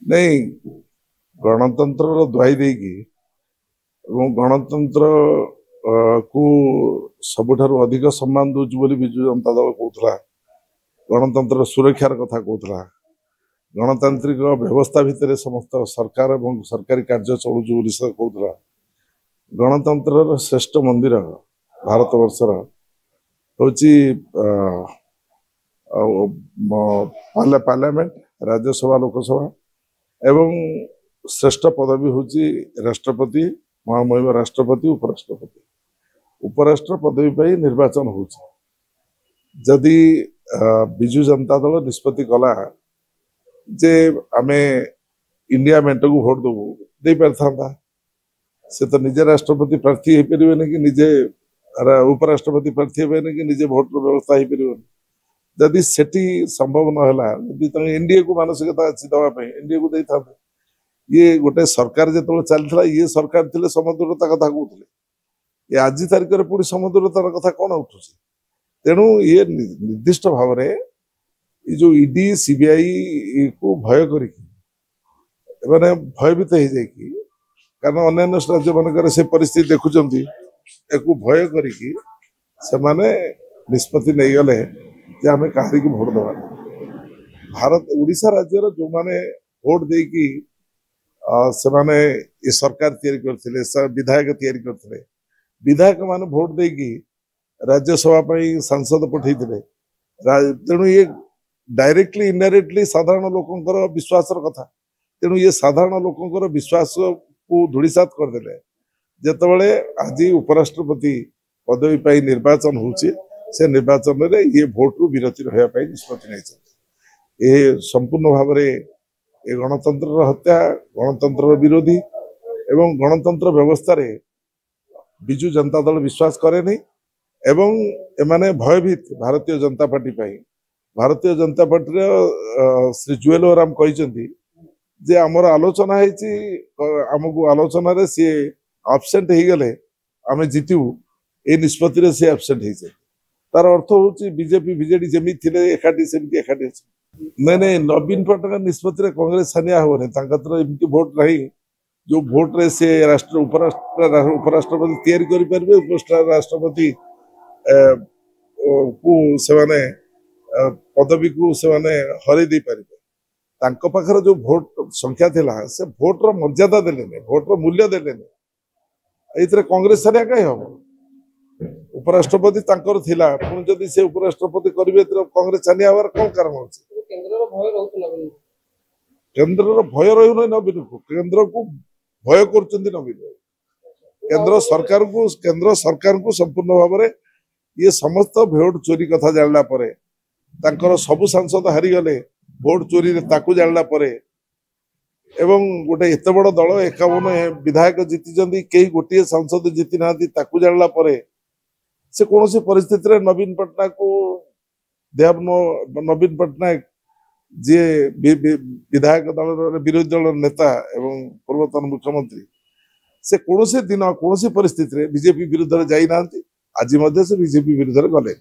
नहीं गणतंत्र दुआई देकी गणतंत्र को सबुठारु अधिक सम्मान दूची बोली विजु जनता दल कहूला गणतंत्र सुरक्षार कथा कहूला गणतांत्रिक व्यवस्था भितर समस्त सरकार और सरकारी कार्य चलुचु बोली कहूला गणतंत्र श्रेष्ठ मंदिर भारत वर्षर हूँ पार्लियामेंट राज्यसभा लोकसभा एवं श्रेष्ठ पदवी हूँ राष्ट्रपति महामहिम राष्ट्रपति उपराष्ट्रपति उपराष्ट्र पदवी पर निर्वाचन हो जदि विजु जनता दल निष्पत्ति कला जे आमे इंडिया मेंट को भोट देबू दे पारथा से तो निजे राष्ट्रपति प्रार्थी हो पारे कि निजे उपराष्ट्रपति प्रार्थी हो कि निजे भोट व्यवस्था हो पारे जदि सेठी संभव ना एनडीए को मानसिकता अच्छी दवाई एनडीए को दे था ये गोटे सरकार जो चलता ये सरकार थे समदूरता कथा कहते ये आज तारिख में पुणी समदूरतार कथा कौन उठू तेणु ये निर्दिष्ट भाव में ये जो ईडी सीबीआई को भय कर भयभीत हो जाए कारण अन्य राज्य मानक से परिस्थिति देखुं या भय कर निष्पत्ति नहीं गले आम कहारी की भोट दबा भारत उड़ीसा राज्यर जो मैंने भोट देकी से माने ये सरकार तैयारी करते विधायक तैयारी करते विधायक माने भोट देकी राज्यसभा सांसद पठे तेणु ये डायरेक्टली इनडायरेक्टली साधारण लोकंर विश्वास कथा तेणु ये साधारण लोकंर विश्वास को धूलिसात करदे जिते आज उपराष्ट्रपति पदवी पाई निर्वाचन से निर्वाचन में ये भोट रु विरति रहा निष्पत्ति नहीं संपूर्ण भाव में ये गणतंत्र हत्या गणतंत्र विरोधी एवं गणतंत्र व्यवस्था रे विजु जनता दल विश्वास करे नहीं एवं एमाने भयभीत भारतीय जनता पार्टी भारतीय जनता पार्टी श्री जुएल ओराम कहते जे आमर आलोचना आमको आलोचन रे सी आबसेंट हो गले आम जीतू ये निष्पत्ति सी आबसेंट हो तार अर्थ हूँ बीजेपी बीजेडी जमी थे एकाठी सेमती एकाठी नहीं नहीं नवीन पट्टनायक निष्पत्ति कांग्रेस छानिया हेनी एमती भोट नहीं जो भोट रे से राष्ट्र उपराष्ट्रपति तैयारी करेंगे उपराष्ट्रपति को से माने पदवी को से माने हरई दे पारे पाखर जो भोट संख्या थिला से भोट रो मर्यादा देले भोट रो मूल्य देले ये कांग्रेस छानिया कहीं हम उपराष्ट्रपति तांकर थिला पुणी जदि से उपराष्ट्रपति करेंगे कांग्रेस छानिया हमार कौन कारण हो केन्द्र भय रही नवीन को केन्द्र को भय कर नवीन केन्द्र सरकार को संपूर्ण भाव में ये समस्त भोट चोरी कथा जानला परे तांकर सबु सांसद हारीगले भोट चोरी जानला परे एवं गोटे एत बड़ दल 51 विधायक जीति कई गोटे सांसद जीति ना जानला परे से कौन सी परिस्थिति नवीन पट्टनायक को नवीन पट्टनायक जी विधायक दल विरोधी दल नेता एवं पूर्वतन मुख्यमंत्री से कौन दिन कौन सी परिस्थिति बीजेपी विरुद्ध जाई ना आज से बीजेपी विरुद्ध गले।